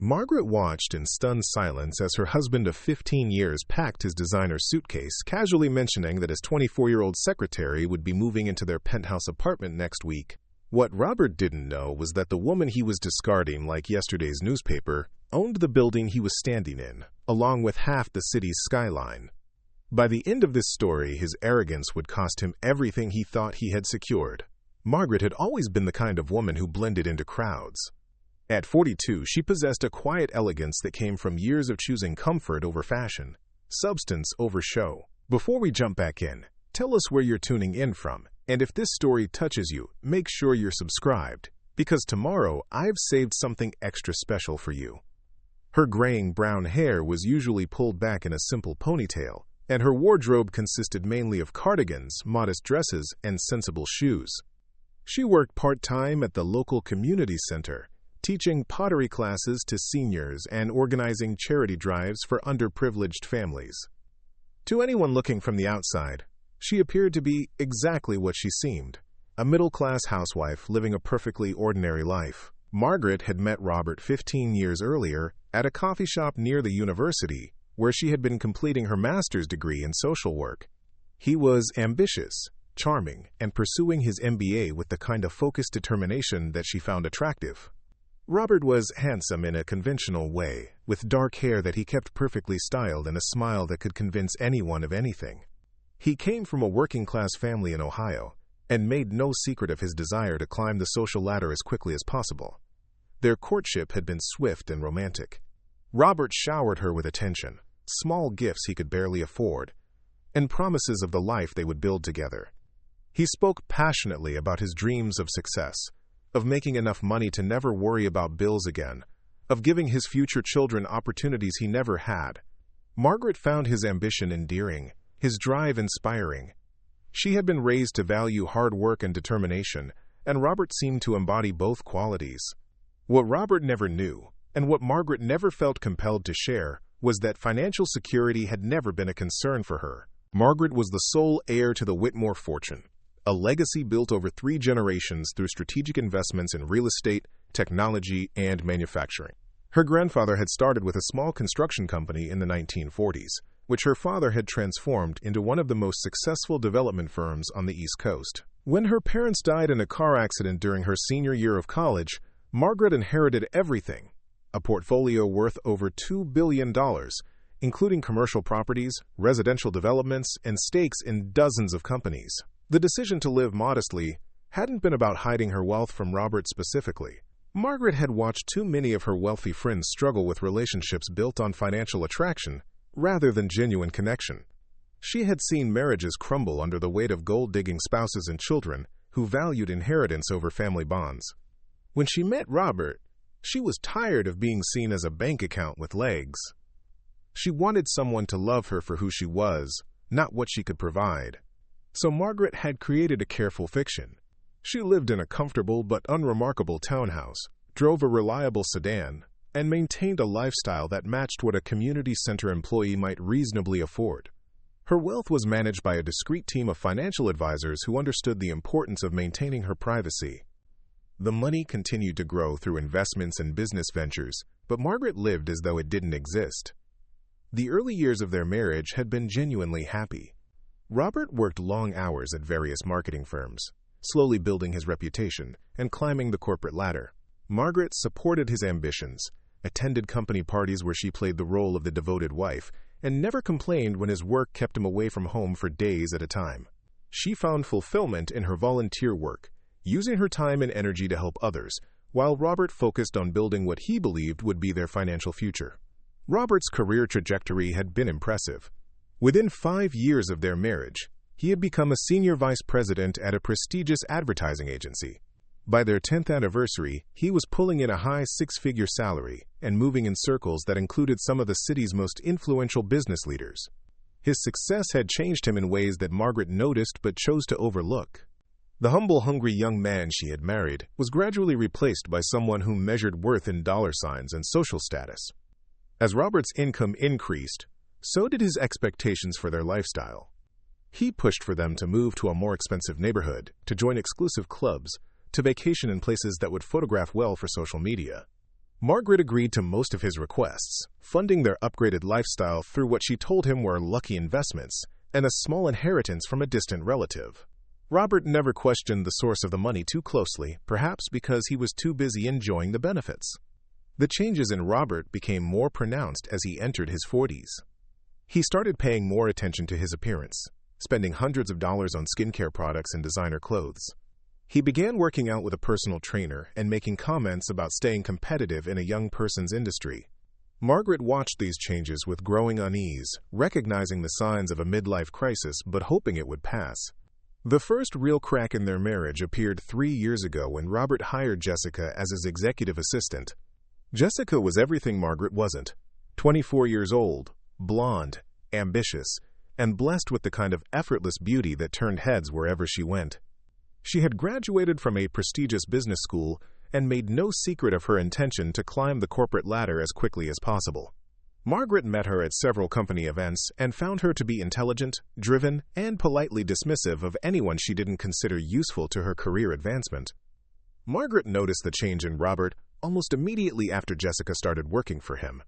Margaret watched in stunned silence as her husband of 15 years packed his designer suitcase, casually mentioning that his 24-year-old secretary would be moving into their penthouse apartment next week. What Robert didn't know was that the woman he was discarding like yesterday's newspaper owned the building he was standing in, along with half the city's skyline. By the end of this story, his arrogance would cost him everything he thought he had secured. Margaret had always been the kind of woman who blended into crowds. At 42, she possessed a quiet elegance that came from years of choosing comfort over fashion, substance over show. Before we jump back in, tell us where you're tuning in from, and if this story touches you, make sure you're subscribed, because tomorrow I've saved something extra special for you. Her graying brown hair was usually pulled back in a simple ponytail, and her wardrobe consisted mainly of cardigans, modest dresses, and sensible shoes. She worked part-time at the local community center, teaching pottery classes to seniors and organizing charity drives for underprivileged families. To anyone looking from the outside, she appeared to be exactly what she seemed, a middle-class housewife living a perfectly ordinary life. Margaret had met Robert 15 years earlier at a coffee shop near the university, where she had been completing her master's degree in social work. He was ambitious, charming, and pursuing his MBA with the kind of focused determination that she found attractive. Robert was handsome in a conventional way, with dark hair that he kept perfectly styled and a smile that could convince anyone of anything. He came from a working-class family in Ohio, and made no secret of his desire to climb the social ladder as quickly as possible. Their courtship had been swift and romantic. Robert showered her with attention, small gifts he could barely afford, and promises of the life they would build together. He spoke passionately about his dreams of success, of making enough money to never worry about bills again, of giving his future children opportunities he never had. Margaret found his ambition endearing, his drive inspiring. She had been raised to value hard work and determination, and Robert seemed to embody both qualities. What Robert never knew, and what Margaret never felt compelled to share, was that financial security had never been a concern for her. Margaret was the sole heir to the Whitmore fortune, a legacy built over 3 generations through strategic investments in real estate, technology, and manufacturing. Her grandfather had started with a small construction company in the 1940s, which her father had transformed into one of the most successful development firms on the East Coast. When her parents died in a car accident during her senior year of college, Margaret inherited everything, a portfolio worth over $2 billion, including commercial properties, residential developments, and stakes in dozens of companies. The decision to live modestly hadn't been about hiding her wealth from Robert specifically. Margaret had watched too many of her wealthy friends struggle with relationships built on financial attraction rather than genuine connection. She had seen marriages crumble under the weight of gold-digging spouses and children who valued inheritance over family bonds. When she met Robert, she was tired of being seen as a bank account with legs. She wanted someone to love her for who she was, not what she could provide. So Margaret had created a careful fiction. She lived in a comfortable but unremarkable townhouse, drove a reliable sedan, and maintained a lifestyle that matched what a community center employee might reasonably afford. Her wealth was managed by a discreet team of financial advisors who understood the importance of maintaining her privacy. The money continued to grow through investments and business ventures, but Margaret lived as though it didn't exist. The early years of their marriage had been genuinely happy. Robert worked long hours at various marketing firms, slowly building his reputation and climbing the corporate ladder. Margaret supported his ambitions, attended company parties where she played the role of the devoted wife, and never complained when his work kept him away from home for days at a time. She found fulfillment in her volunteer work, using her time and energy to help others, while Robert focused on building what he believed would be their financial future. Robert's career trajectory had been impressive. Within 5 years of their marriage, he had become a senior vice president at a prestigious advertising agency. By their 10th anniversary, he was pulling in a high 6-figure salary and moving in circles that included some of the city's most influential business leaders. His success had changed him in ways that Margaret noticed but chose to overlook. The humble, hungry young man she had married was gradually replaced by someone who measured worth in dollar signs and social status. As Robert's income increased, so did his expectations for their lifestyle. He pushed for them to move to a more expensive neighborhood, to join exclusive clubs, to vacation in places that would photograph well for social media. Margaret agreed to most of his requests, funding their upgraded lifestyle through what she told him were lucky investments and a small inheritance from a distant relative. Robert never questioned the source of the money too closely, perhaps because he was too busy enjoying the benefits. The changes in Robert became more pronounced as he entered his 40s. He started paying more attention to his appearance, spending hundreds of dollars on skincare products and designer clothes. He began working out with a personal trainer and making comments about staying competitive in a young person's industry. Margaret watched these changes with growing unease, recognizing the signs of a midlife crisis but hoping it would pass. The first real crack in their marriage appeared 3 years ago when Robert hired Jessica as his executive assistant. Jessica was everything Margaret wasn't: 24 years old, blonde, ambitious, and blessed with the kind of effortless beauty that turned heads wherever she went. She had graduated from a prestigious business school and made no secret of her intention to climb the corporate ladder as quickly as possible. Margaret met her at several company events and found her to be intelligent, driven, and politely dismissive of anyone she didn't consider useful to her career advancement. Margaret noticed the change in Robert almost immediately after Jessica started working for him.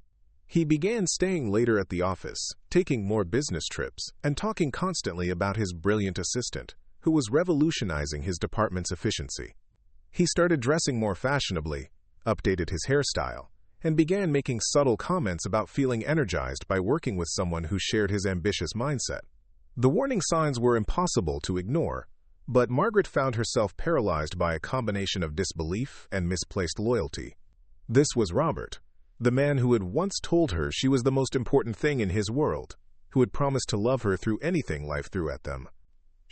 He began staying later at the office, taking more business trips, and talking constantly about his brilliant assistant, who was revolutionizing his department's efficiency. He started dressing more fashionably, updated his hairstyle, and began making subtle comments about feeling energized by working with someone who shared his ambitious mindset. The warning signs were impossible to ignore, but Margaret found herself paralyzed by a combination of disbelief and misplaced loyalty. This was Robert, the man who had once told her she was the most important thing in his world, who had promised to love her through anything life threw at them.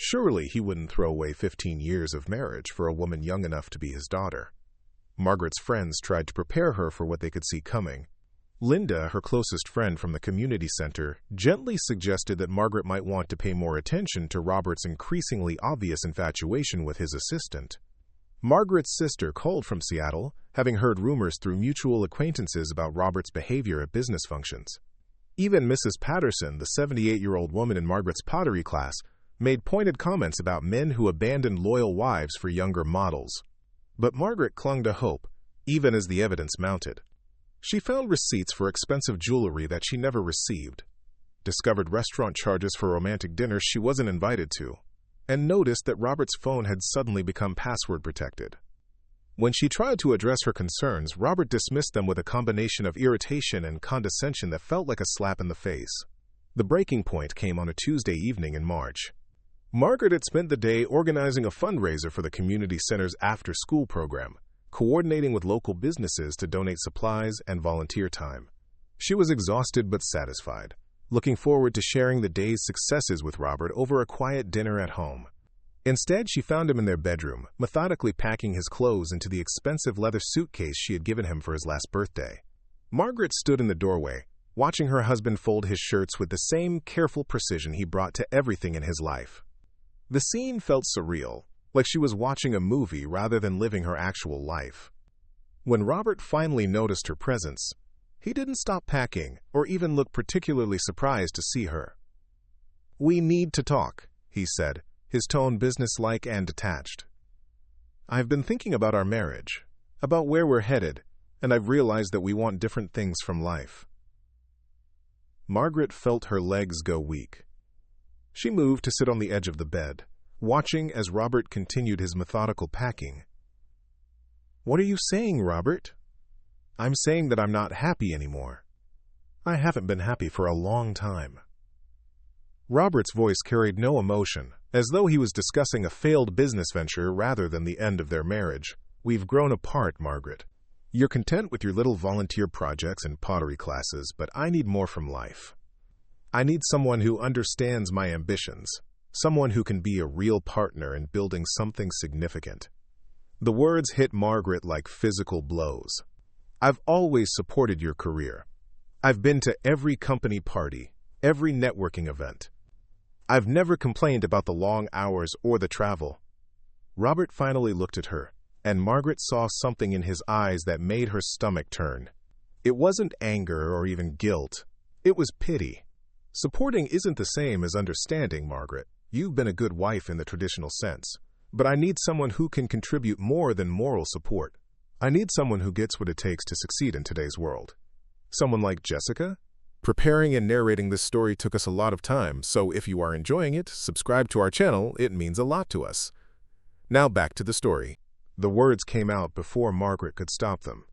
Surely he wouldn't throw away 15 years of marriage for a woman young enough to be his daughter. Margaret's friends tried to prepare her for what they could see coming. Linda, her closest friend from the community center, gently suggested that Margaret might want to pay more attention to Robert's increasingly obvious infatuation with his assistant. Margaret's sister called from Seattle, having heard rumors through mutual acquaintances about Robert's behavior at business functions. Even Mrs. Patterson, the 78-year-old woman in Margaret's pottery class, made pointed comments about men who abandoned loyal wives for younger models. But Margaret clung to hope, even as the evidence mounted. She found receipts for expensive jewelry that she never received, discovered restaurant charges for romantic dinners she wasn't invited to, and noticed that Robert's phone had suddenly become password protected. When she tried to address her concerns, Robert dismissed them with a combination of irritation and condescension that felt like a slap in the face. The breaking point came on a Tuesday evening in March. Margaret had spent the day organizing a fundraiser for the community center's after-school program, coordinating with local businesses to donate supplies and volunteer time. She was exhausted but satisfied, looking forward to sharing the day's successes with Robert over a quiet dinner at home. Instead, she found him in their bedroom, methodically packing his clothes into the expensive leather suitcase she had given him for his last birthday. Margaret stood in the doorway, watching her husband fold his shirts with the same careful precision he brought to everything in his life. The scene felt surreal, like she was watching a movie rather than living her actual life. When Robert finally noticed her presence, he didn't stop packing or even look particularly surprised to see her. "We need to talk," he said, his tone businesslike and detached. "I've been thinking about our marriage, about where we're headed, and I've realized that we want different things from life." Margaret felt her legs go weak. She moved to sit on the edge of the bed, watching as Robert continued his methodical packing. "What are you saying, Robert?" "I'm saying that I'm not happy anymore. I haven't been happy for a long time." Robert's voice carried no emotion, as though he was discussing a failed business venture rather than the end of their marriage. "We've grown apart, Margaret. You're content with your little volunteer projects and pottery classes, but I need more from life. I need someone who understands my ambitions, someone who can be a real partner in building something significant." The words hit Margaret like physical blows. "I've always supported your career. I've been to every company party, every networking event. I've never complained about the long hours or the travel." Robert finally looked at her, and Margaret saw something in his eyes that made her stomach turn. It wasn't anger or even guilt. It was pity. "Supporting isn't the same as understanding, Margaret. You've been a good wife in the traditional sense. But I need someone who can contribute more than moral support. I need someone who gets what it takes to succeed in today's world. Someone like Jessica? Preparing and narrating this story took us a lot of time, so if you are enjoying it, subscribe to our channel. It means a lot to us. Now back to the story. The words came out before Margaret could stop them.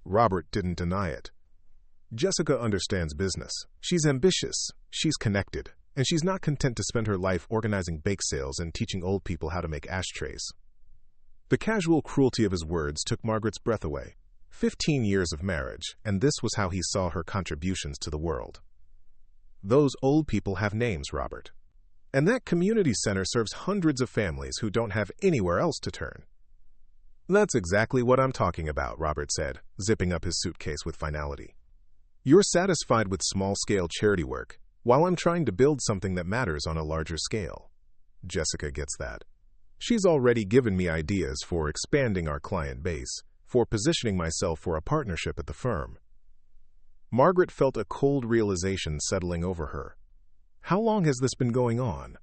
Robert didn't deny it. Jessica understands business. She's ambitious, she's connected, and she's not content to spend her life organizing bake sales and teaching old people how to make ashtrays. The casual cruelty of his words took Margaret's breath away. 15 years of marriage, and this was how he saw her contributions to the world. Those old people have names, Robert. And that community center serves hundreds of families who don't have anywhere else to turn. That's exactly what I'm talking about, Robert said, zipping up his suitcase with finality. You're satisfied with small-scale charity work, while I'm trying to build something that matters on a larger scale. Jessica gets that. She's already given me ideas for expanding our client base, for positioning myself for a partnership at the firm. Margaret felt a cold realization settling over her. How long has this been going on?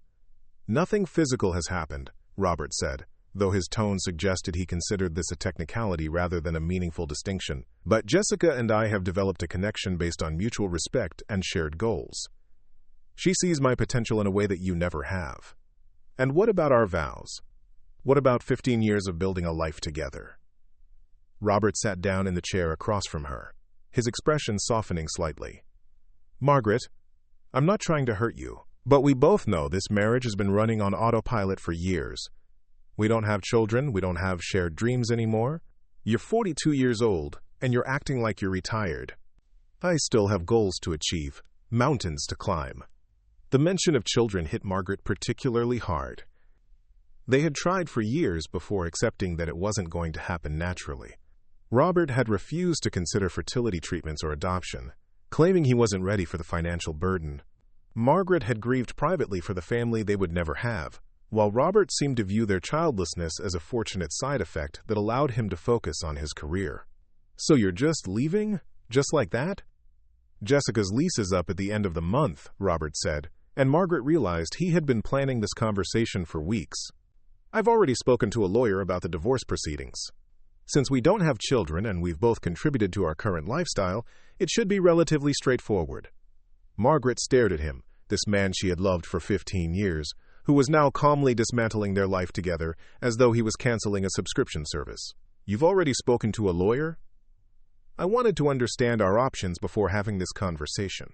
Nothing physical has happened, Robert said, though his tone suggested he considered this a technicality rather than a meaningful distinction. But Jessica and I have developed a connection based on mutual respect and shared goals. She sees my potential in a way that you never have. And what about our vows? What about 15 years of building a life together? Robert sat down in the chair across from her, his expression softening slightly. Margaret, I'm not trying to hurt you, but we both know this marriage has been running on autopilot for years. We don't have children, we don't have shared dreams anymore. You're 42 years old, and you're acting like you're retired. I still have goals to achieve, mountains to climb. The mention of children hit Margaret particularly hard. They had tried for years before accepting that it wasn't going to happen naturally. Robert had refused to consider fertility treatments or adoption, claiming he wasn't ready for the financial burden. Margaret had grieved privately for the family they would never have, while Robert seemed to view their childlessness as a fortunate side effect that allowed him to focus on his career. So you're just leaving? Just like that? Jessica's lease is up at the end of the month, Robert said, and Margaret realized he had been planning this conversation for weeks. I've already spoken to a lawyer about the divorce proceedings. Since we don't have children and we've both contributed to our current lifestyle, it should be relatively straightforward. Margaret stared at him, this man she had loved for 15 years, who was now calmly dismantling their life together as though he was canceling a subscription service. You've already spoken to a lawyer? I wanted to understand our options before having this conversation.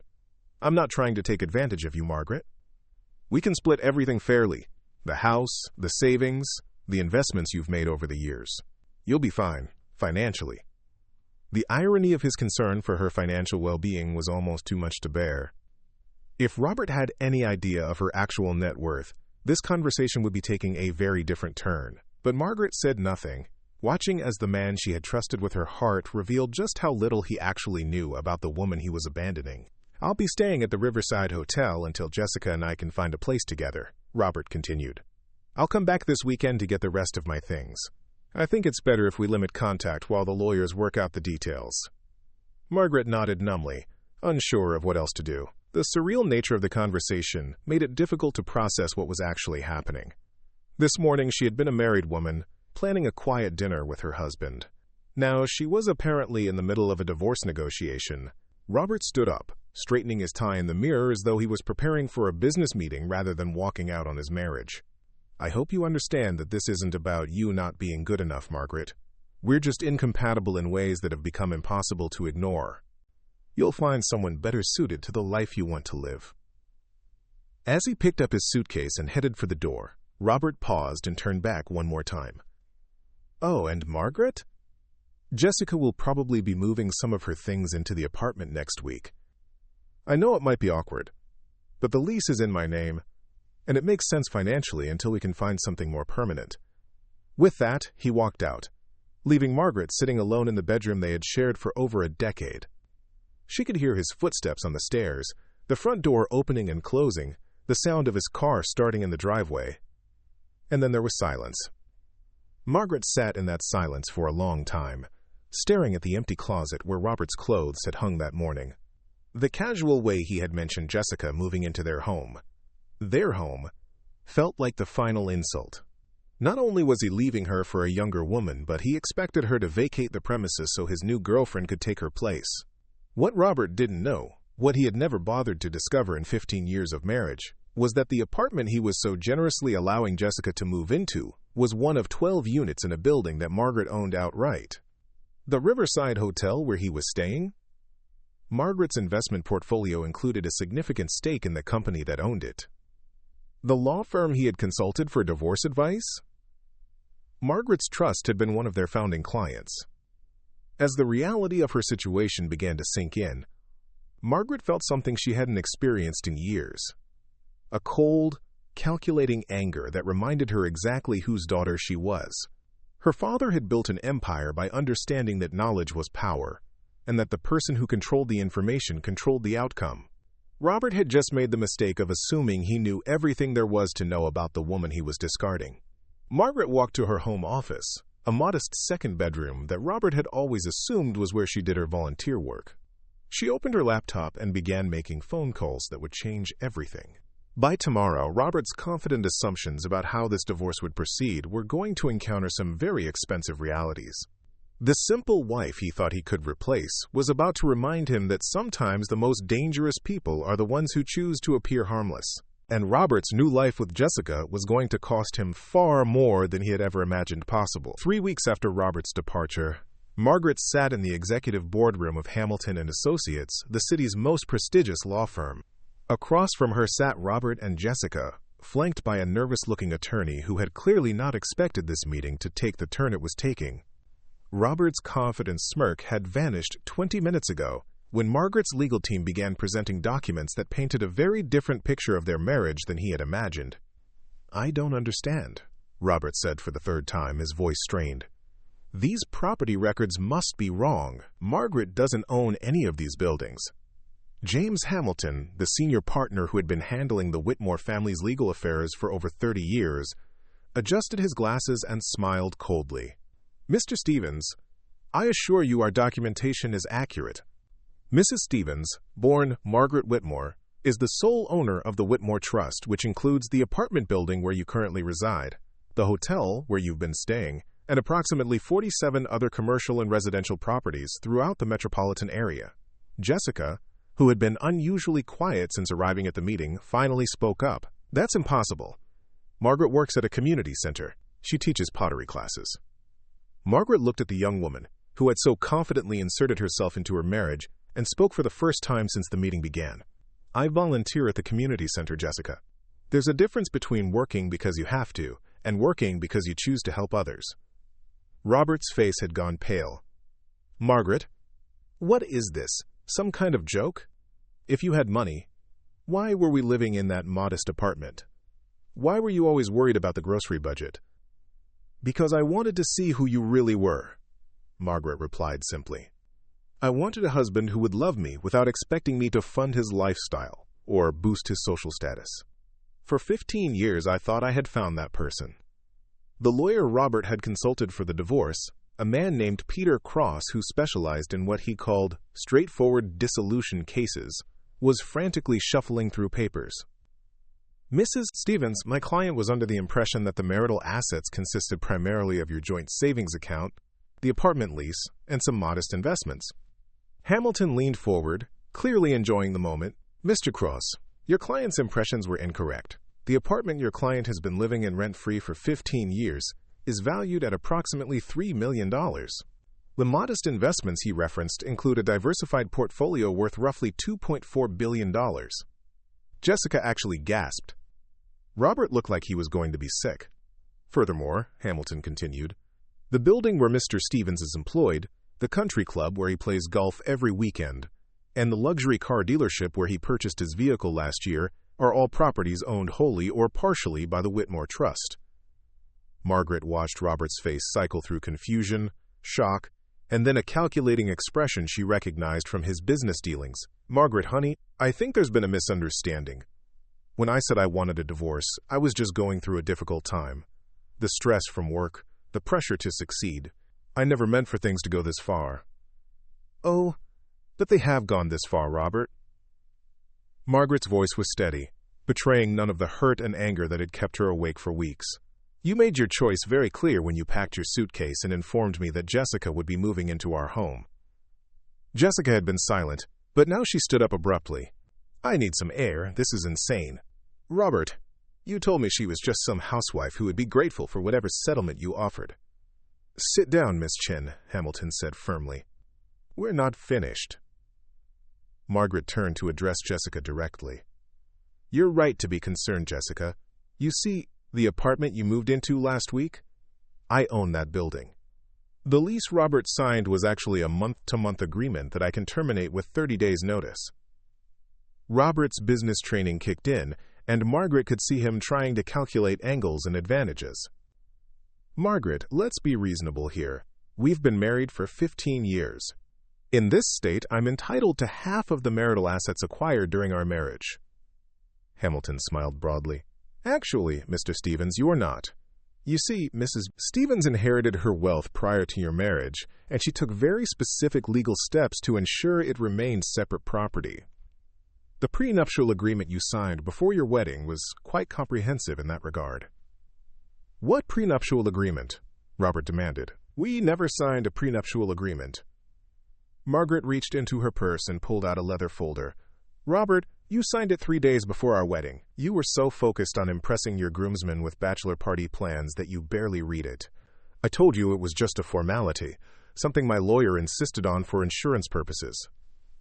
I'm not trying to take advantage of you, Margaret. We can split everything fairly. The house, the savings, the investments you've made over the years. You'll be fine, financially. The irony of his concern for her financial well-being was almost too much to bear. If Robert had any idea of her actual net worth, this conversation would be taking a very different turn. But Margaret said nothing, watching as the man she had trusted with her heart revealed just how little he actually knew about the woman he was abandoning. I'll be staying at the Riverside Hotel until Jessica and I can find a place together, Robert continued. I'll come back this weekend to get the rest of my things. I think it's better if we limit contact while the lawyers work out the details. Margaret nodded numbly, unsure of what else to do. The surreal nature of the conversation made it difficult to process what was actually happening. This morning she had been a married woman, planning a quiet dinner with her husband. Now she was apparently in the middle of a divorce negotiation. Robert stood up, straightening his tie in the mirror as though he was preparing for a business meeting rather than walking out on his marriage. I hope you understand that this isn't about you not being good enough, Margaret. We're just incompatible in ways that have become impossible to ignore. You'll find someone better suited to the life you want to live. As he picked up his suitcase and headed for the door, Robert paused and turned back one more time. Oh, and Margaret? Jessica will probably be moving some of her things into the apartment next week. I know it might be awkward, but the lease is in my name, and it makes sense financially until we can find something more permanent. With that, he walked out, leaving Margaret sitting alone in the bedroom they had shared for over a decade. She could hear his footsteps on the stairs, the front door opening and closing, the sound of his car starting in the driveway. And then there was silence. Margaret sat in that silence for a long time, staring at the empty closet where Robert's clothes had hung that morning. The casual way he had mentioned Jessica moving into their home, felt like the final insult. Not only was he leaving her for a younger woman, but he expected her to vacate the premises so his new girlfriend could take her place. What Robert didn't know, what he had never bothered to discover in 15 years of marriage, was that the apartment he was so generously allowing Jessica to move into was one of 12 units in a building that Margaret owned outright. The Riverside Hotel where he was staying? Margaret's investment portfolio included a significant stake in the company that owned it. The law firm he had consulted for divorce advice? Margaret's trust had been one of their founding clients. As the reality of her situation began to sink in, Margaret felt something she hadn't experienced in years. A cold, calculating anger that reminded her exactly whose daughter she was. Her father had built an empire by understanding that knowledge was power, and that the person who controlled the information controlled the outcome. Robert had just made the mistake of assuming he knew everything there was to know about the woman he was discarding. Margaret walked to her home office, a modest second bedroom that Robert had always assumed was where she did her volunteer work. She opened her laptop and began making phone calls that would change everything. By tomorrow, Robert's confident assumptions about how this divorce would proceed were going to encounter some very expensive realities. The simple wife he thought he could replace was about to remind him that sometimes the most dangerous people are the ones who choose to appear harmless. And Robert's new life with Jessica was going to cost him far more than he had ever imagined possible. 3 weeks after Robert's departure, Margaret sat in the executive boardroom of Hamilton and Associates, the city's most prestigious law firm. Across from her sat Robert and Jessica, flanked by a nervous-looking attorney who had clearly not expected this meeting to take the turn it was taking. Robert's confident smirk had vanished 20 minutes ago when Margaret's legal team began presenting documents that painted a very different picture of their marriage than he had imagined. "I don't understand," Robert said for the third time, his voice strained. "These property records must be wrong. Margaret doesn't own any of these buildings." James Hamilton, the senior partner who had been handling the Whitmore family's legal affairs for over 30 years, adjusted his glasses and smiled coldly. "Mr. Stevens, I assure you our documentation is accurate. Mrs. Stevens, born Margaret Whitmore, is the sole owner of the Whitmore Trust, which includes the apartment building where you currently reside, the hotel where you've been staying, and approximately 47 other commercial and residential properties throughout the metropolitan area." Jessica, who had been unusually quiet since arriving at the meeting, finally spoke up. "That's impossible. Margaret works at a community center. She teaches pottery classes." Margaret looked at the young woman, who had so confidently inserted herself into her marriage, and spoke for the first time since the meeting began. "I volunteer at the community center, Jessica. There's a difference between working because you have to, and working because you choose to help others." Robert's face had gone pale. "Margaret, what is this? Some kind of joke? If you had money, why were we living in that modest apartment? Why were you always worried about the grocery budget?" "Because I wanted to see who you really were," Margaret replied simply. "I wanted a husband who would love me without expecting me to fund his lifestyle or boost his social status. For 15 years, I thought I had found that person." The lawyer Robert had consulted for the divorce, a man named Peter Cross who specialized in what he called straightforward dissolution cases, was frantically shuffling through papers. "Mrs. Stevens, my client was under the impression that the marital assets consisted primarily of your joint savings account, the apartment lease, and some modest investments." Hamilton leaned forward, clearly enjoying the moment. "Mr. Cross, your client's impressions were incorrect. The apartment your client has been living in rent-free for 15 years is valued at approximately $3 million. The modest investments he referenced include a diversified portfolio worth roughly $2.4 billion. Jessica actually gasped. Robert looked like he was going to be sick. "Furthermore," Hamilton continued, "the building where Mr. Stevens is employed, the country club where he plays golf every weekend, and the luxury car dealership where he purchased his vehicle last year are all properties owned wholly or partially by the Whitmore Trust." Margaret watched Robert's face cycle through confusion, shock, and then a calculating expression she recognized from his business dealings. "Margaret, honey, I think there's been a misunderstanding. When I said I wanted a divorce, I was just going through a difficult time. The stress from work, the pressure to succeed. I never meant for things to go this far." "Oh, but they have gone this far, Robert." Margaret's voice was steady, betraying none of the hurt and anger that had kept her awake for weeks. You made your choice very clear when you packed your suitcase and informed me that Jessica would be moving into our home." Jessica had been silent, but now she stood up abruptly. "I need some air. This is insane. Robert, you told me she was just some housewife who would be grateful for whatever settlement you offered." "Sit down, Miss Chin," Hamilton said firmly. "We're not finished." Margaret turned to address Jessica directly. "You're right to be concerned, Jessica. You see, the apartment you moved into last week? I own that building. The lease Robert signed was actually a month-to-month agreement that I can terminate with 30 days' notice." Robert's business training kicked in, and Margaret could see him trying to calculate angles and advantages. "Margaret, let's be reasonable here. We've been married for 15 years. In this state, I'm entitled to half of the marital assets acquired during our marriage." Hamilton smiled broadly. "Actually, Mr. Stevens, you're not. You see, Mrs. Stevens inherited her wealth prior to your marriage, and she took very specific legal steps to ensure it remained separate property. The prenuptial agreement you signed before your wedding was quite comprehensive in that regard." "What prenuptial agreement?" Robert demanded. "We never signed a prenuptial agreement." Margaret reached into her purse and pulled out a leather folder. "Robert, you signed it 3 days before our wedding. You were so focused on impressing your groomsmen with bachelor party plans that you barely read it. I told you it was just a formality, something my lawyer insisted on for insurance purposes."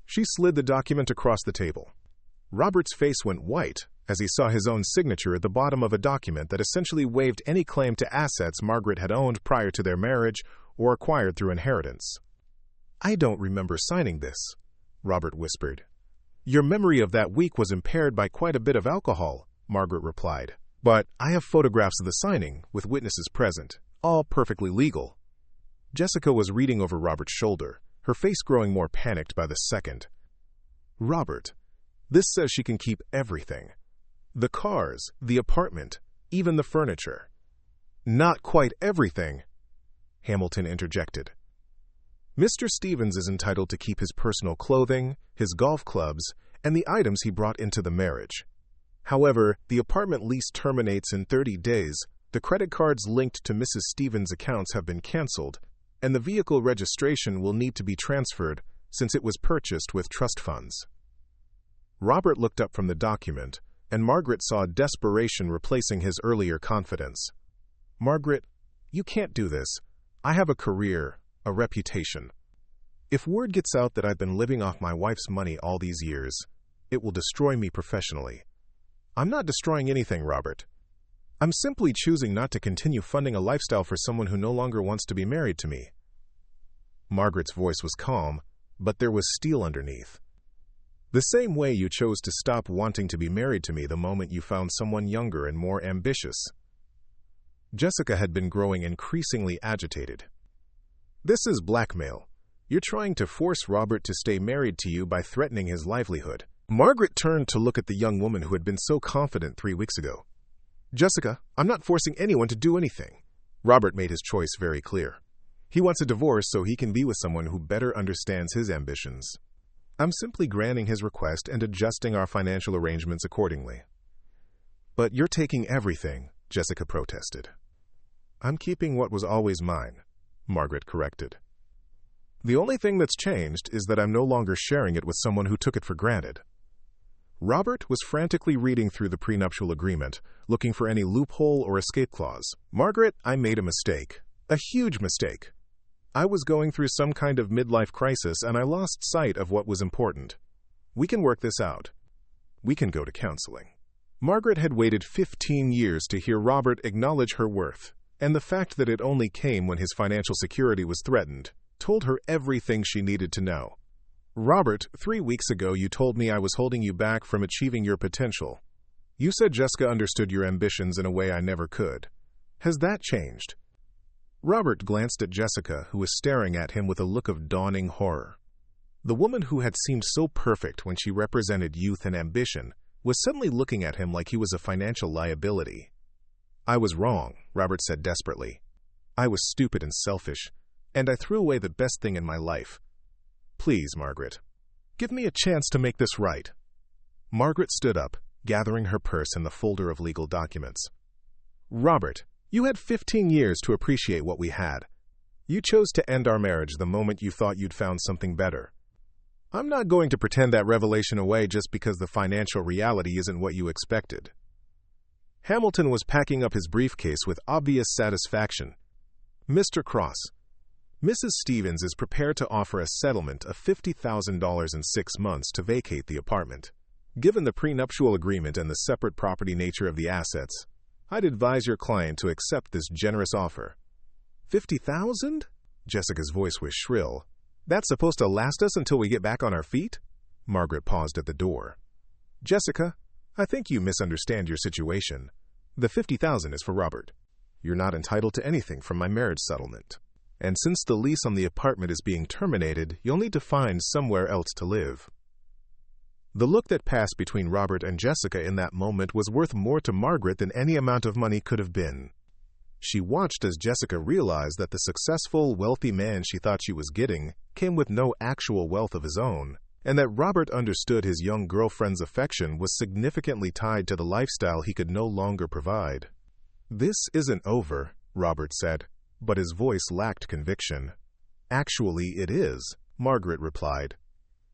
She slid the document across the table. Robert's face went white as he saw his own signature at the bottom of a document that essentially waived any claim to assets Margaret had owned prior to their marriage or acquired through inheritance. "I don't remember signing this," Robert whispered. "Your memory of that week was impaired by quite a bit of alcohol," Margaret replied. "But I have photographs of the signing, with witnesses present, all perfectly legal." Jessica was reading over Robert's shoulder, her face growing more panicked by the second. "Robert, this says she can keep everything. The cars, the apartment, even the furniture." "Not quite everything," Hamilton interjected. "Mr. Stevens is entitled to keep his personal clothing, his golf clubs, and the items he brought into the marriage. However, the apartment lease terminates in 30 days, the credit cards linked to Mrs. Stevens' accounts have been canceled, and the vehicle registration will need to be transferred since it was purchased with trust funds." Robert looked up from the document, and Margaret saw desperation replacing his earlier confidence. "Margaret, you can't do this. I have a career, a reputation. If word gets out that I've been living off my wife's money all these years, it will destroy me professionally." "I'm not destroying anything, Robert. I'm simply choosing not to continue funding a lifestyle for someone who no longer wants to be married to me." Margaret's voice was calm, but there was steel underneath. "The same way you chose to stop wanting to be married to me the moment you found someone younger and more ambitious." Jessica had been growing increasingly agitated. "This is blackmail. You're trying to force Robert to stay married to you by threatening his livelihood." Margaret turned to look at the young woman who had been so confident 3 weeks ago. "Jessica, I'm not forcing anyone to do anything." Robert made his choice very clear. He wants a divorce so he can be with someone who better understands his ambitions. I'm simply granting his request and adjusting our financial arrangements accordingly. "But you're taking everything," Jessica protested. "I'm keeping what was always mine," Margaret corrected. "The only thing that's changed is that I'm no longer sharing it with someone who took it for granted." Robert was frantically reading through the prenuptial agreement, looking for any loophole or escape clause. "Margaret, I made a mistake. A huge mistake. I was going through some kind of midlife crisis and I lost sight of what was important. We can work this out. We can go to counseling." Margaret had waited 15 years to hear Robert acknowledge her worth, and the fact that it only came when his financial security was threatened told her everything she needed to know. "Robert, 3 weeks ago you told me I was holding you back from achieving your potential. You said Jessica understood your ambitions in a way I never could. Has that changed?" Robert glanced at Jessica, who was staring at him with a look of dawning horror. The woman who had seemed so perfect when she represented youth and ambition was suddenly looking at him like he was a financial liability. "I was wrong," Robert said desperately. "I was stupid and selfish, and I threw away the best thing in my life. Please, Margaret, give me a chance to make this right." Margaret stood up, gathering her purse and the folder of legal documents. "Robert, You had 15 years to appreciate what we had. You chose to end our marriage the moment you thought you'd found something better. I'm not going to pretend that revelation away just because the financial reality isn't what you expected." Hamilton was packing up his briefcase with obvious satisfaction. "Mr. Cross, Mrs. Stevens is prepared to offer a settlement of $50,000 in 6 months to vacate the apartment. Given the prenuptial agreement and the separate property nature of the assets, I'd advise your client to accept this generous offer." "50,000?" Jessica's voice was shrill. "That's supposed to last us until we get back on our feet?" Margaret paused at the door. "Jessica, I think you misunderstand your situation. The $50,000 is for Robert. You're not entitled to anything from my marriage settlement. And since the lease on the apartment is being terminated, you'll need to find somewhere else to live." The look that passed between Robert and Jessica in that moment was worth more to Margaret than any amount of money could have been. She watched as Jessica realized that the successful, wealthy man she thought she was getting came with no actual wealth of his own, and that Robert understood his young girlfriend's affection was significantly tied to the lifestyle he could no longer provide. "This isn't over," Robert said, but his voice lacked conviction. "Actually, it is," Margaret replied.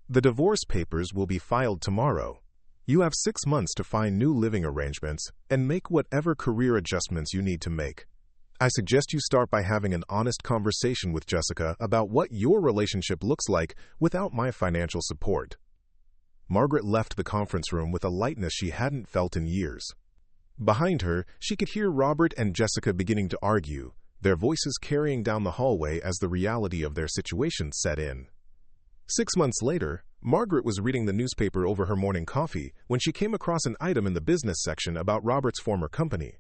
"The divorce papers will be filed tomorrow. You have 6 months to find new living arrangements and make whatever career adjustments you need to make. I suggest you start by having an honest conversation with Jessica about what your relationship looks like without my financial support." Margaret left the conference room with a lightness she hadn't felt in years. Behind her, she could hear Robert and Jessica beginning to argue, their voices carrying down the hallway as the reality of their situation set in. 6 months later, Margaret was reading the newspaper over her morning coffee when she came across an item in the business section about Robert's former company.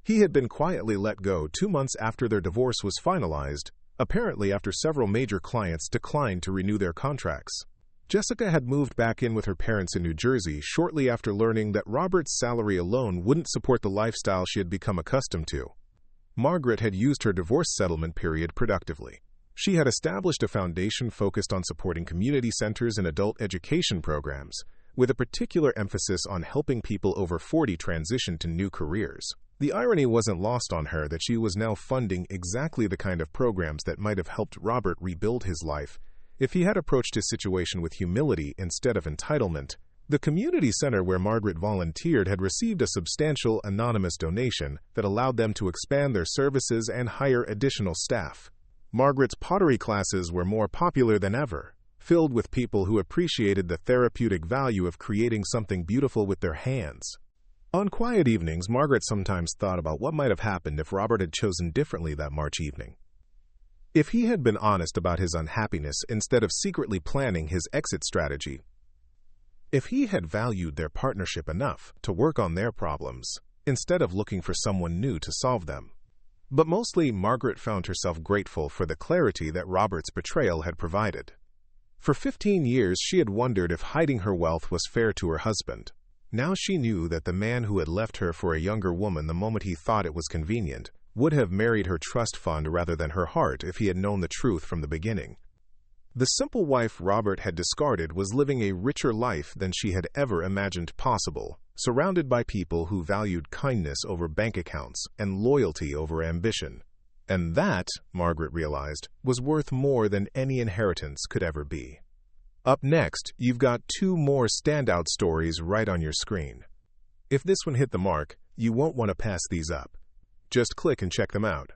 He had been quietly let go 2 months after their divorce was finalized, apparently after several major clients declined to renew their contracts. Jessica had moved back in with her parents in New Jersey shortly after learning that Robert's salary alone wouldn't support the lifestyle she had become accustomed to. Margaret had used her divorce settlement period productively. She had established a foundation focused on supporting community centers and adult education programs, with a particular emphasis on helping people over 40 transition to new careers. The irony wasn't lost on her that she was now funding exactly the kind of programs that might have helped Robert rebuild his life if he had approached his situation with humility instead of entitlement. The community center where Margaret volunteered had received a substantial anonymous donation that allowed them to expand their services and hire additional staff. Margaret's pottery classes were more popular than ever, filled with people who appreciated the therapeutic value of creating something beautiful with their hands. On quiet evenings, Margaret sometimes thought about what might have happened if Robert had chosen differently that March evening. If he had been honest about his unhappiness instead of secretly planning his exit strategy. If he had valued their partnership enough to work on their problems instead of looking for someone new to solve them. But mostly, Margaret found herself grateful for the clarity that Robert's betrayal had provided. For 15 years, she had wondered if hiding her wealth was fair to her husband. Now she knew that the man who had left her for a younger woman the moment he thought it was convenient would have married her trust fund rather than her heart if he had known the truth from the beginning. The simple wife Robert had discarded was living a richer life than she had ever imagined possible, surrounded by people who valued kindness over bank accounts and loyalty over ambition. And that, Margaret realized, was worth more than any inheritance could ever be. Up next, you've got 2 more standout stories right on your screen. If this one hit the mark, you won't want to pass these up. Just click and check them out.